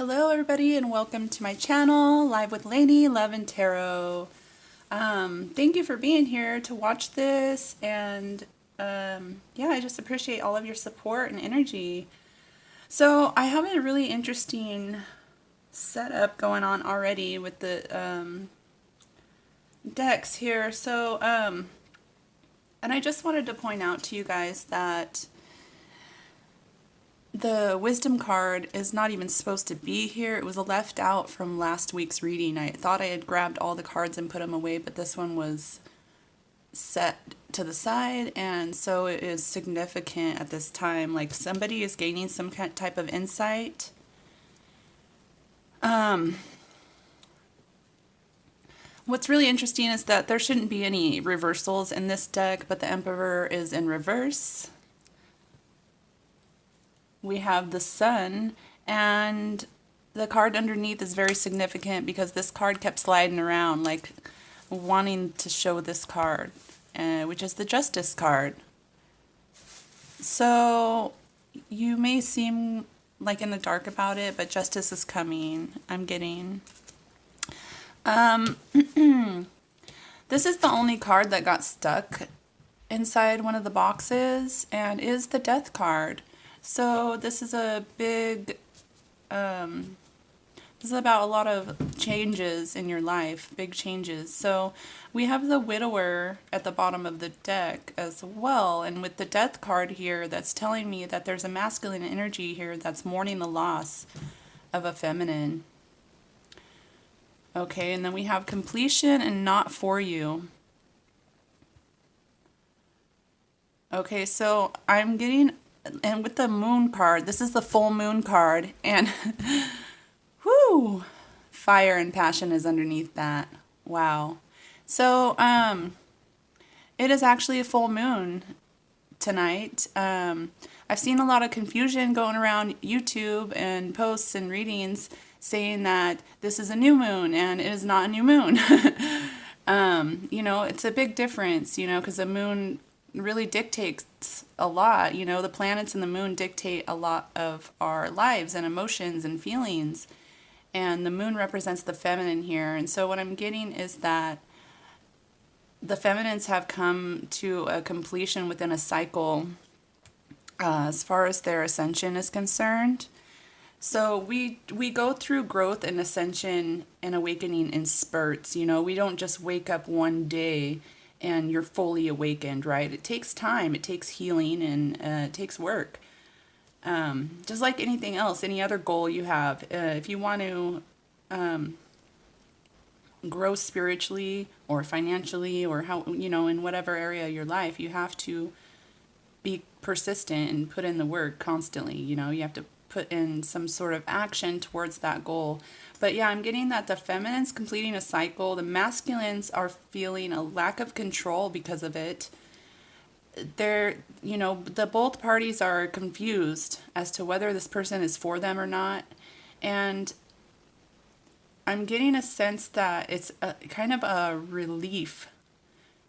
Hello everybody and welcome to my channel, Live with Lanie, Love and Tarot. Thank you for being here to watch this, and yeah, I just appreciate all of your support and energy. So I have a really interesting setup going on already with the decks here. So and I just wanted to point out to you guys that the wisdom card is not even supposed to be here. It was left out from last week's reading. I thought I had grabbed all the cards and put them away, but this one was set to the side, and so it is significant at this time. Like somebody is gaining some type of insight. What's really interesting is that there shouldn't be any reversals in this deck, but the Emperor is in reverse. We have the Sun, and the card underneath is very significant because this card kept sliding around, like wanting to show this card, which is the Justice card. So you may seem like in the dark about it, but justice is coming. I'm getting. This is the only card that got stuck inside one of the boxes, and is the Death card. So this is a big, this is about a lot of changes in your life, big changes. So we have the Widower at the bottom of the deck as well. And with the Death card here, that's telling me that there's a masculine energy here that's mourning the loss of a feminine. Okay, and then we have completion and not for you. Okay, so I'm getting... And with the Moon card, this is the full moon card, and whoo, fire and passion is underneath that. Wow. So, it is actually a full moon tonight. I've seen a lot of confusion going around YouTube and posts and readings saying that this is a new moon, and it is not a new moon. You know, it's a big difference, you know, because the moon really dictates a lot. You know, the planets and the moon dictate a lot of our lives and emotions and feelings, and the moon represents the feminine here. And so what I'm getting is that the feminines have come to a completion within a cycle as far as their ascension is concerned. So we go through growth and ascension and awakening in spurts. You know, we don't just wake up one day and you're fully awakened, right? It takes time, it takes healing, and it takes work. Just like anything else, any other goal you have. If you want to grow spiritually or financially, or how, you know, in whatever area of your life, you have to be persistent and put in the work constantly. You know, you have to put in some sort of action towards that goal. But yeah, I'm getting that the feminines completing a cycle, the masculines are feeling a lack of control because of it. They're, you know, the both parties are confused as to whether this person is for them or not. And I'm getting a sense that it's a kind of a relief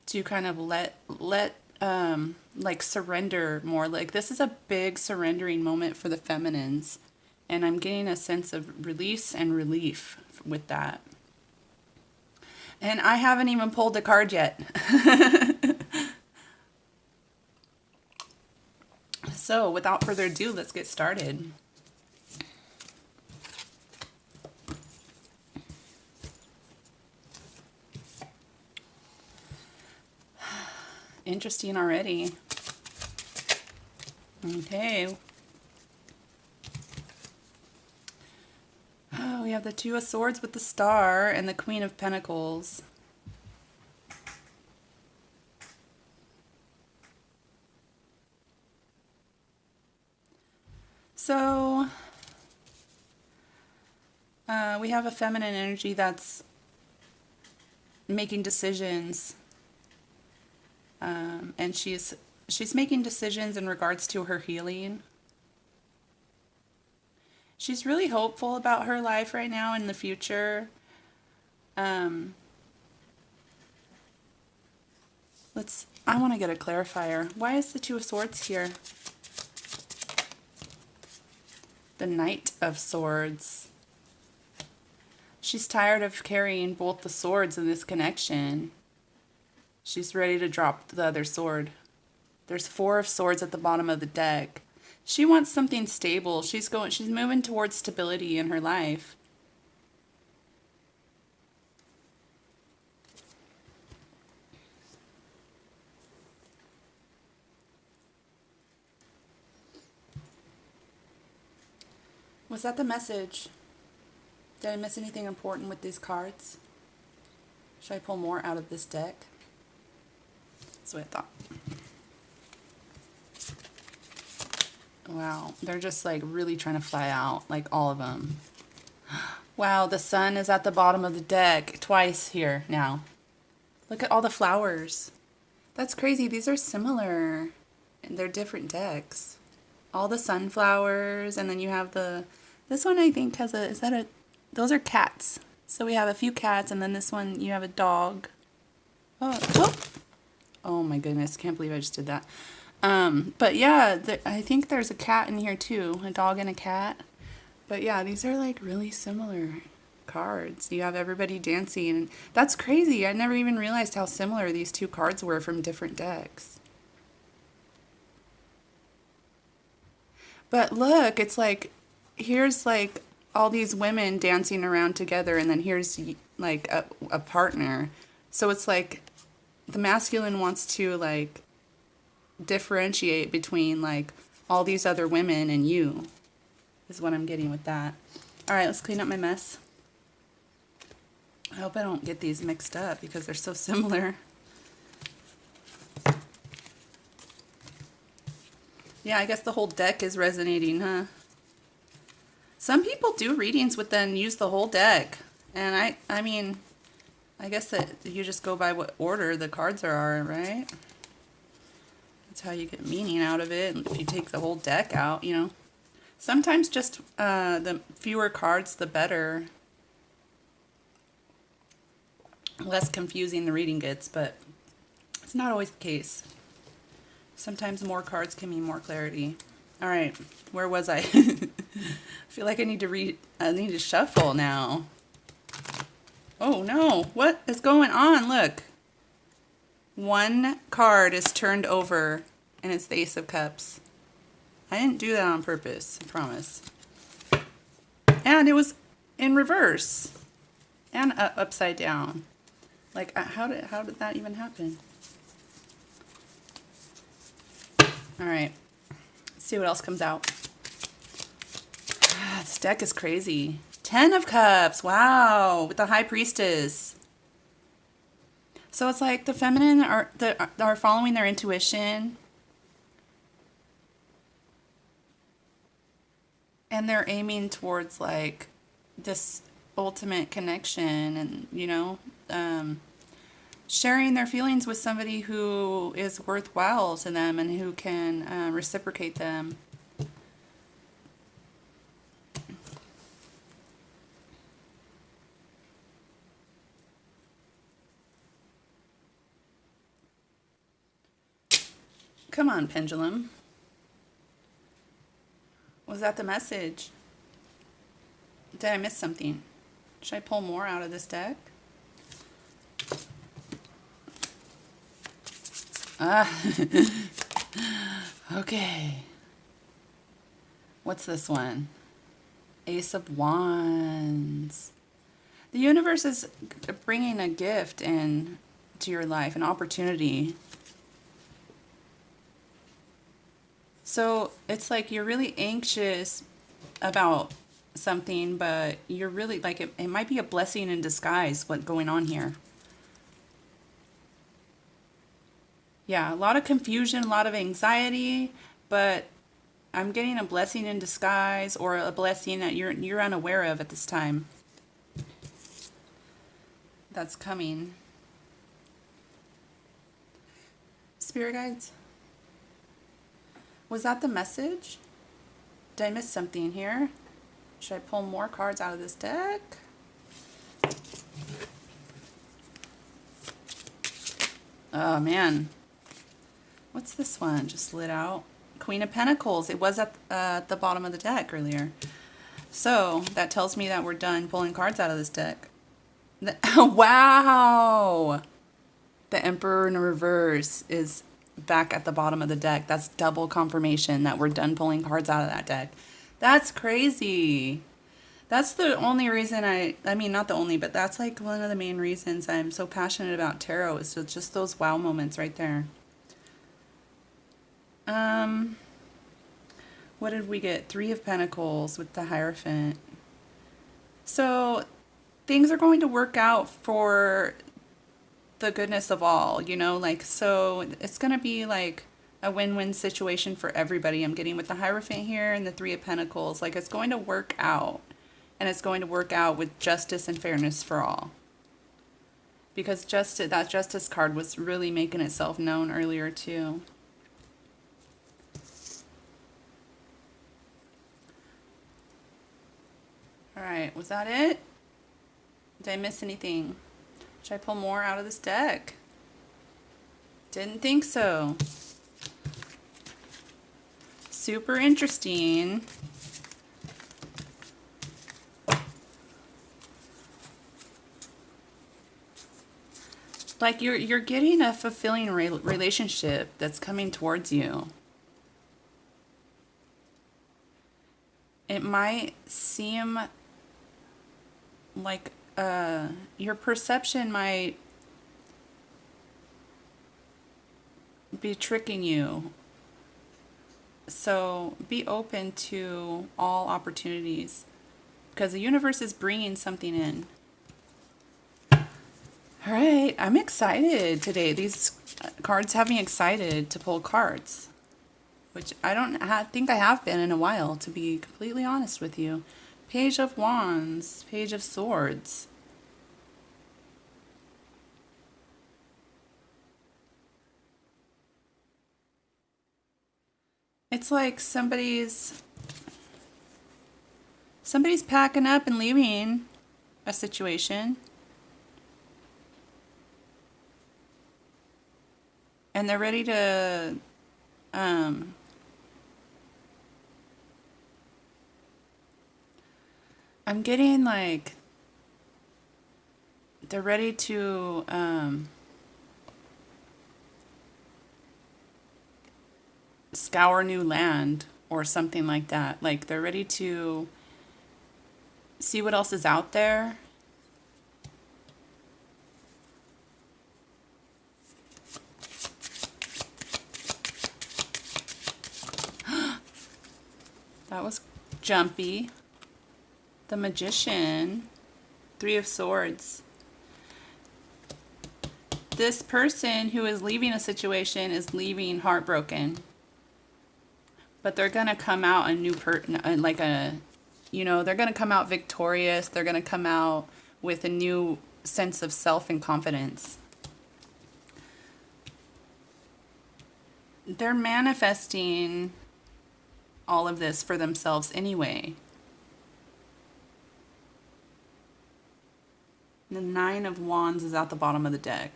to kind of let like surrender more. Like this is a big surrendering moment for the feminines, and I'm getting a sense of release and relief with that. And I haven't even pulled a card yet. So without further ado, let's get started. Interesting already. Okay. Oh, we have the Two of Swords with the Star and the Queen of Pentacles. So, we have a feminine energy that's making decisions. And she's making decisions in regards to her healing. She's really hopeful about her life right now in the future. I want to get a clarifier. Why is the Two of Swords here? The Knight of Swords. She's tired of carrying both the swords in this connection. She's ready to drop the other sword. There's 4 of swords at the bottom of the deck. She wants something stable. She's moving towards stability in her life. Was that the message? Did I miss anything important with these cards? Should I pull more out of this deck? That's what I thought. Wow, they're just like really trying to fly out, like all of them. Wow, the sun is at the bottom of the deck twice here now. Look at all the flowers. That's crazy. These are similar. And they're different decks. All the sunflowers, and then you have this one I think has those are cats. So we have a few cats, and then this one you have a dog. Oh my goodness, can't believe I just did that. But yeah, I think there's a cat in here too, a dog and a cat. But yeah, these are like really similar cards. You have everybody dancing, and that's crazy. I never even realized how similar these 2 cards were from different decks. But look, it's like, here's like all these women dancing around together, and then here's like a partner. So it's like the masculine wants to like differentiate between like all these other women and you, is what I'm getting with that. All right, let's clean up my mess. I hope I don't get these mixed up because they're so similar. Yeah, I guess the whole deck is resonating, huh? Some people do readings with then use the whole deck. And I mean, I guess that you just go by what order the cards are, right? That's how you get meaning out of it. And if you take the whole deck out, you know. Sometimes just the fewer cards, the better. Less confusing the reading gets, but it's not always the case. Sometimes more cards can mean more clarity. All right, where was I? I feel like I need to shuffle now. Oh no, what is going on? Look. 1 card is turned over, and it's the Ace of Cups. I didn't do that on purpose, I promise. And it was in reverse. And upside down. Like, how did that even happen? All right, let's see what else comes out. This deck is crazy. 10 of Cups, wow, with the High Priestess. So it's like the feminine are following their intuition. And they're aiming towards like this ultimate connection and, you know, sharing their feelings with somebody who is worthwhile to them and who can reciprocate them. Come on, pendulum. Was that the message? Did I miss something? Should I pull more out of this deck? Okay. What's this one? Ace of Wands. The universe is bringing a gift in to your life, an opportunity. So it's like you're really anxious about something, but you're really like, it might be a blessing in disguise what's going on here. Yeah, a lot of confusion, a lot of anxiety, but I'm getting a blessing in disguise, or a blessing that you're unaware of at this time. That's coming. Spirit guides? Was that the message? Did I miss something here? Should I pull more cards out of this deck? Oh man. What's this one? Just lit out. Queen of Pentacles. It was at the bottom of the deck earlier. So that tells me that we're done pulling cards out of this deck. Wow! The Emperor in reverse is back at the bottom of the deck. That's double confirmation that we're done pulling cards out of that deck. That's crazy. That's the only reason I mean, not the only, but that's like one of the main reasons I'm so passionate about tarot is just those wow moments right there. What did we get? 3 of Pentacles with the Hierophant. So things are going to work out for the goodness of all, you know, like, so it's going to be like a win-win situation for everybody. I'm getting with the Hierophant here and the 3 of Pentacles. Like, it's going to work out, and it's going to work out with justice and fairness for all. Because that justice card was really making itself known earlier too. All right, was that it? Did I miss anything? Should I pull more out of this deck? Didn't think so. Super interesting. Like you're getting a fulfilling relationship that's coming towards you. It might seem like your perception might be tricking you. So be open to all opportunities because the universe is bringing something in. All right, I'm excited today. These cards have me excited to pull cards, which I don't think I have been in a while, to be completely honest with you. Page of Wands, Page of Swords. It's like somebody's packing up and leaving a situation. And they're ready to I'm getting like they're ready to scour new land or something like that. Like they're ready to see what else is out there. That was jumpy. The Magician, 3 of Swords. This person who is leaving a situation is leaving heartbroken. But they're going to come out a new like a, you know, they're going to come out victorious. They're going to come out with a new sense of self and confidence. They're manifesting all of this for themselves anyway. The 9 of Wands is at the bottom of the deck.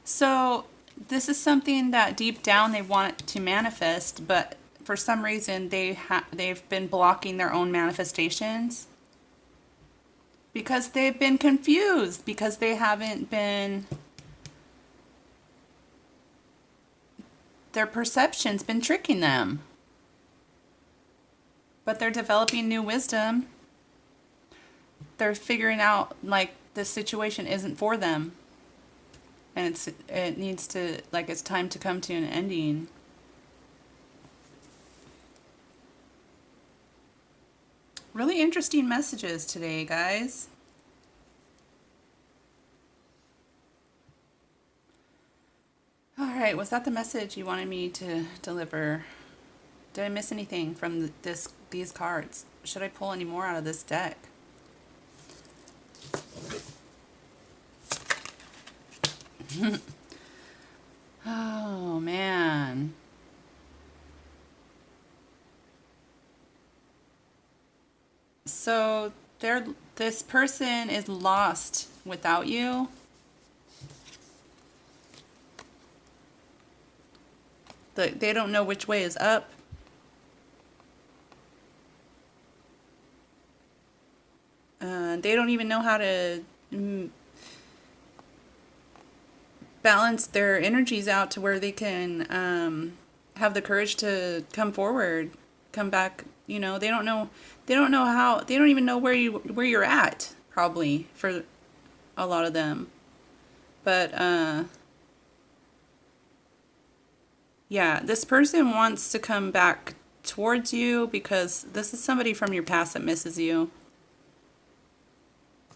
So this is something that deep down they want to manifest, but for some reason they've been blocking their own manifestations because they've been confused, because they haven't been, their perception's been tricking them. But they're developing new wisdom. They're figuring out like this situation isn't for them. And it needs to, like, it's time to come to an ending. Really interesting messages today, guys. All right, was that the message you wanted me to deliver? Did I miss anything from these cards? Should I pull any more out of this deck? Oh, man. So this person is lost without you. They don't know which way is up. they don't even know how to balance their energies out to where they can have the courage to come forward, come back. You know, they don't know how, they don't even know where you're at, probably, for a lot of them. But yeah, this person wants to come back towards you because this is somebody from your past that misses you.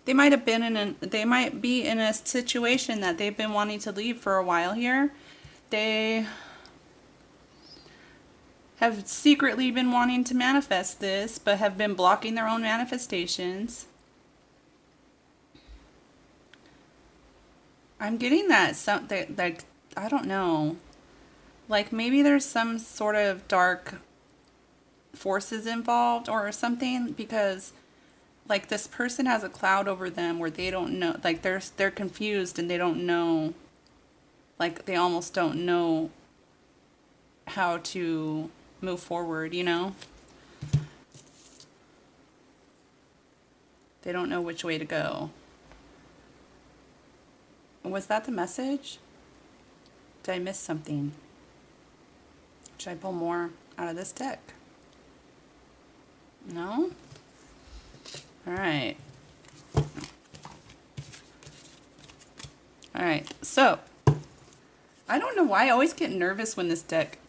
They might be in a situation that they've been wanting to leave for a while here. They have secretly been wanting to manifest this, but have been blocking their own manifestations. I'm getting that something, like, I don't know. Like, maybe there's some sort of dark forces involved or something, because like this person has a cloud over them where they don't know, like they're confused and they don't know, like they almost don't know how to move forward, you know? They don't know which way to go. Was that the message? Did I miss something? Should I pull more out of this deck? No? All right. All right. So, I don't know why I always get nervous when this deck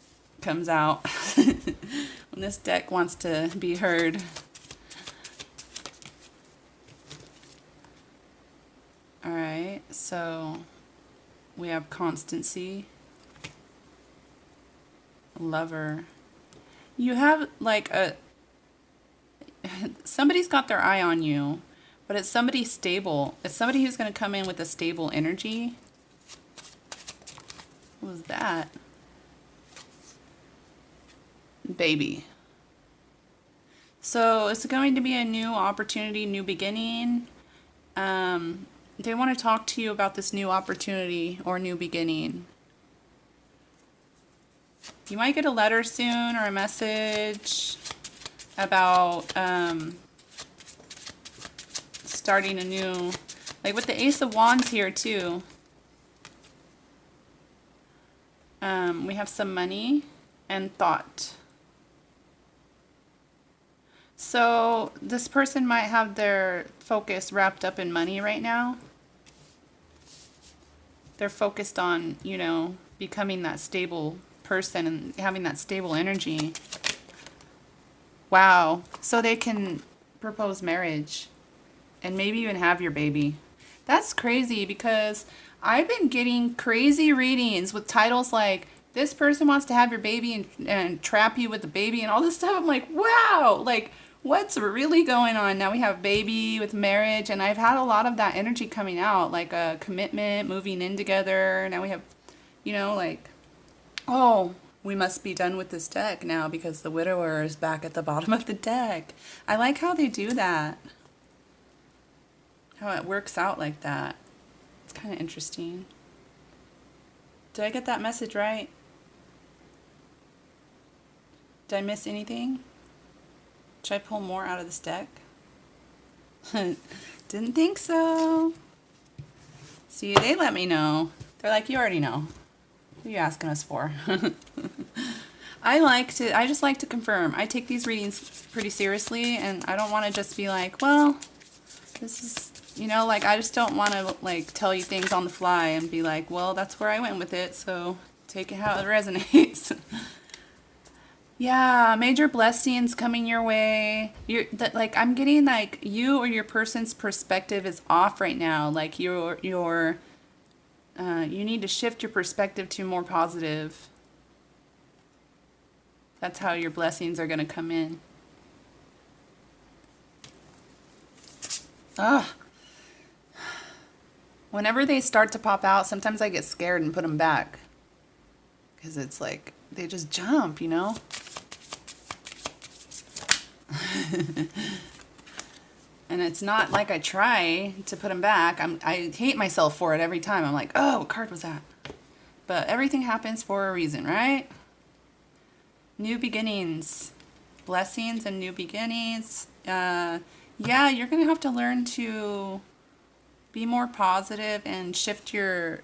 comes out. When this deck wants to be heard. All right. So, we have constancy. Lover. You have like somebody's got their eye on you, but it's somebody stable. It's somebody who's going to come in with a stable energy. What was that? Baby. So it's going to be a new opportunity, new beginning. They want to talk to you about this new opportunity or new beginning. You might get a letter soon or a message about starting a new, like with the Ace of Wands here too. We have some money and thought. So this person might have their focus wrapped up in money right now. They're focused on, you know, becoming that stable person and having that stable energy. Wow. So they can propose marriage and maybe even have your baby. That's crazy, because I've been getting crazy readings with titles like, this person wants to have your baby and trap you with the baby and all this stuff. I'm like, wow, like what's really going on? Now we have baby with marriage, and I've had a lot of that energy coming out, like a commitment, moving in together. Now we have, you know, like, oh, we must be done with this deck now because the widower is back at the bottom of the deck. I like how they do that. How it works out like that. It's kind of interesting. Did I get that message right? Did I miss anything? Should I pull more out of this deck? Didn't think so. See, they let me know. They're like, you already know. What are you asking us for? I just like to confirm. I take these readings pretty seriously, and I don't want to just be like, well, this is, you know, like, I just don't want to, like, tell you things on the fly and be like, well, that's where I went with it, so take it how it resonates. Yeah, major blessings coming your way. Like, I'm getting, like, you or your person's perspective is off right now. Like, you need to shift your perspective to more positive. That's how your blessings are going to come in. Ugh. Whenever they start to pop out, sometimes I get scared and put them back. Because it's like, they just jump, you know? And it's not like I try to put them back. I hate myself for it every time. I'm like, oh, what card was that? But everything happens for a reason, right? New beginnings. Blessings and new beginnings. Yeah, you're gonna have to learn to be more positive and shift your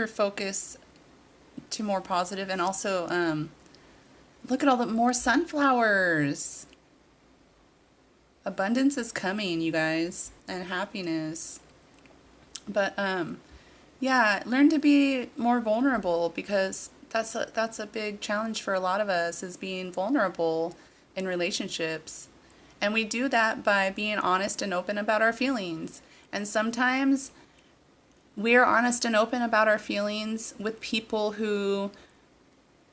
focus to more positive, and also look at all the more sunflowers. Abundance is coming, you guys, and happiness. But yeah, learn to be more vulnerable, because that's a big challenge for a lot of us, is being vulnerable in relationships. And we do that by being honest and open about our feelings. And sometimes we're honest and open about our feelings with people who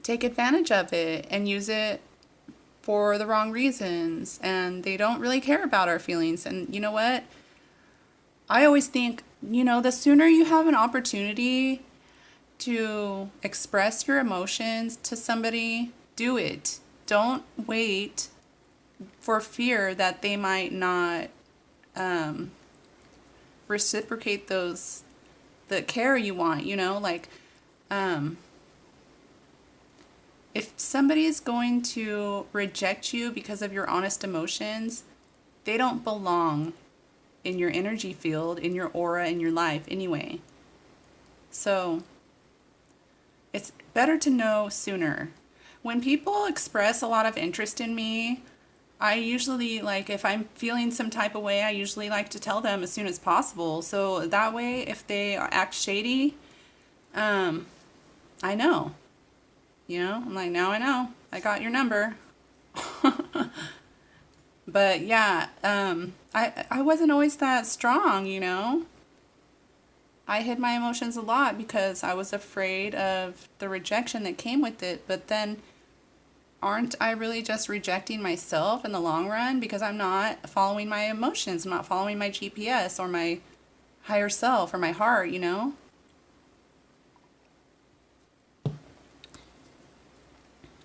take advantage of it and use it for the wrong reasons, and they don't really care about our feelings. And you know what? I always think, the sooner you have an opportunity to express your emotions to somebody, do it. Don't wait for fear that they might not reciprocate the care you want, like if somebody is going to reject you because of your honest emotions, they don't belong in your energy field, in your aura, in your life anyway. So it's better to know sooner. When people express a lot of interest in me, I usually, like, if I'm feeling some type of way, I usually like to tell them as soon as possible. So that way, if they act shady, I know. I'm like, now I know. I got your number. But yeah, I wasn't always that strong, I hid my emotions a lot because I was afraid of the rejection that came with it. But then, aren't I really just rejecting myself in the long run, because I'm not following my emotions, I'm not following my GPS or my higher self or my heart.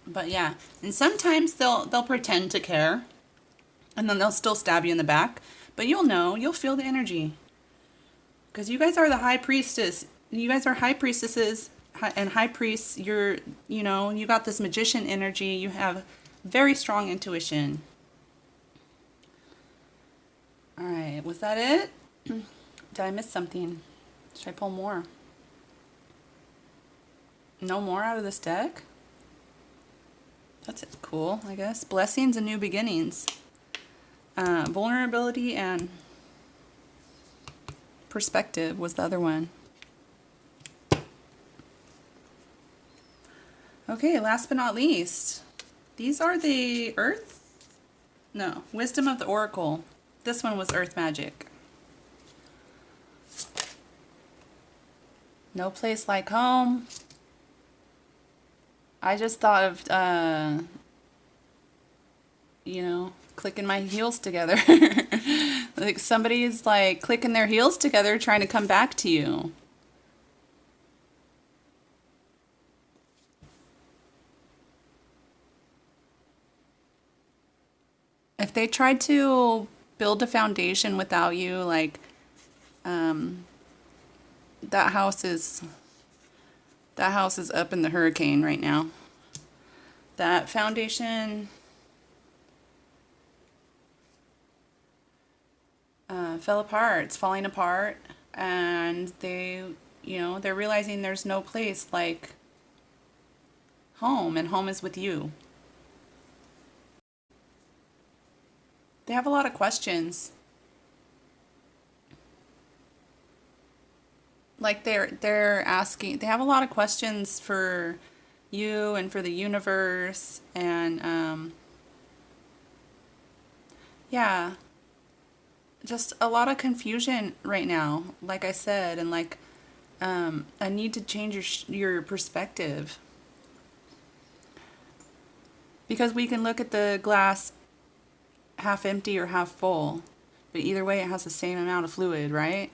But yeah, and sometimes they'll pretend to care, and then they'll still stab you in the back. But you'll feel the energy. Because you guys are the high priestess. You guys are high priestesses and high priests. You got this magician energy. You have very strong intuition. All right, was that it? Did I miss something? Should I pull more? No more out of this deck? That's cool, I guess. Blessings and new beginnings. Vulnerability and perspective was the other one. Okay, last but not least, these are the Earth? No, Wisdom of the Oracle. This one was Earth Magic. No place like home. I just thought of, clicking my heels together. Like somebody's like clicking their heels together trying to come back to you. If they tried to build a foundation without you, like, that house is up in the hurricane right now. That foundation fell apart. It's falling apart, and they're realizing there's no place like home, and home is with you. They have a lot of questions. Like they're asking, they have a lot of questions for you and for the universe, and yeah, just a lot of confusion right now, like I said, and like a need to change your perspective, because we can look at the glass half empty or half full, but either way it has the same amount of fluid, right?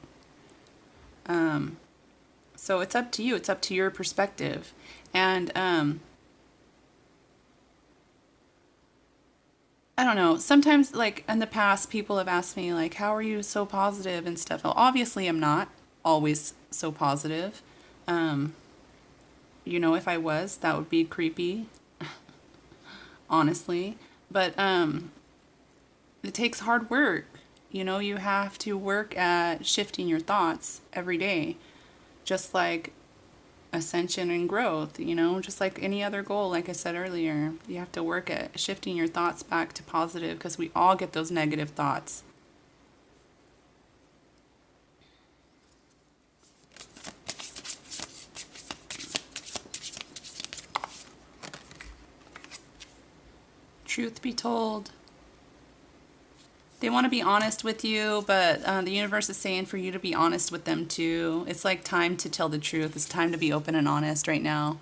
So it's up to you. It's up to your perspective. And I don't know. Sometimes, like in the past, people have asked me, like, how are you so positive and stuff? Well, obviously, I'm not always so positive. If I was, that would be creepy, honestly. But it takes hard work. You know, you have to work at shifting your thoughts every day, just like ascension and growth, you know, just like any other goal. Like I said earlier, you have to work at shifting your thoughts back to positive, because we all get those negative thoughts. Truth be told, they want to be honest with you, but the universe is saying for you to be honest with them too. It's like time to tell the truth. It's time to be open and honest right now.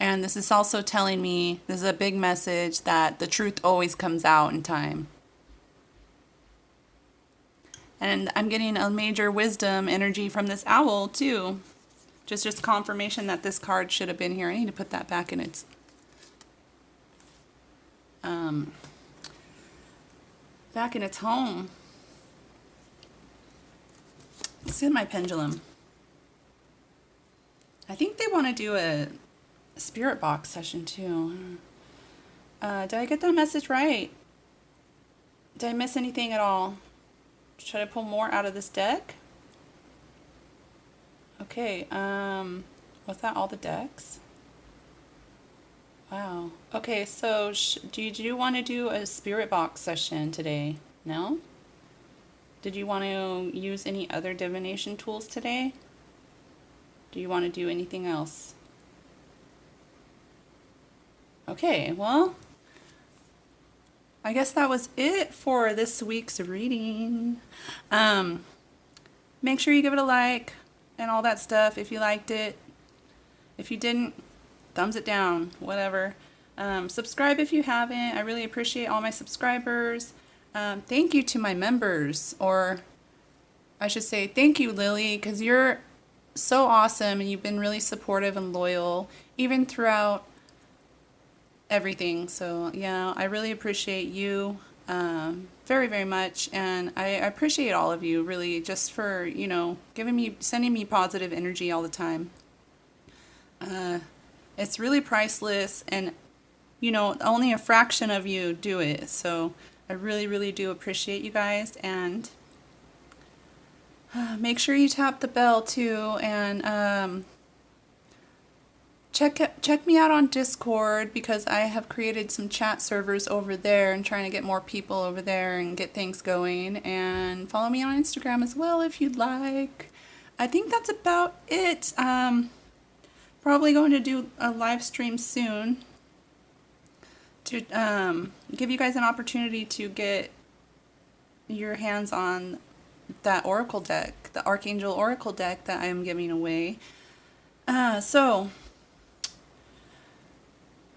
And this is also telling me, this is a big message, that the truth always comes out in time. And I'm getting a major wisdom energy from this owl too. Just confirmation that this card should have been here. I need to put that back in its back in its home. Let's hit my pendulum. I think they want to do a spirit box session too. Did I get that message right? Did I miss anything at all? Should I pull more out of this deck? Okay, was that all the decks? Wow. Okay, so do you want to do a spirit box session today? No? Did you want to use any other divination tools today? Do you want to do anything else? Okay, well, I guess that was it for this week's reading. Make sure you give it a like and all that stuff if you liked it. If you didn't, thumbs it down, whatever. Subscribe if you haven't. I really appreciate all my subscribers. Thank you to my members, or I should say thank you, Lily, because you're so awesome and you've been really supportive and loyal even throughout everything. So yeah, I really appreciate you very, very much, and I appreciate all of you really, just for, you know, sending me positive energy all the time. It's really priceless, and you know, only a fraction of you do it. So I really, really do appreciate you guys, and make sure you tap the bell too, and check me out on Discord, because I have created some chat servers over there and trying to get more people over there and get things going. And follow me on Instagram as well if you'd like. I think that's about it. Probably going to do a live stream soon to give you guys an opportunity to get your hands on that Oracle deck, the Archangel Oracle deck that I am giving away. So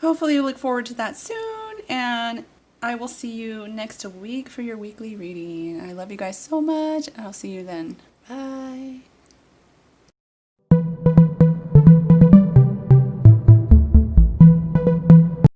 hopefully you look forward to that soon, and I will see you next week for your weekly reading. I love you guys so much, and I'll see you then. Bye.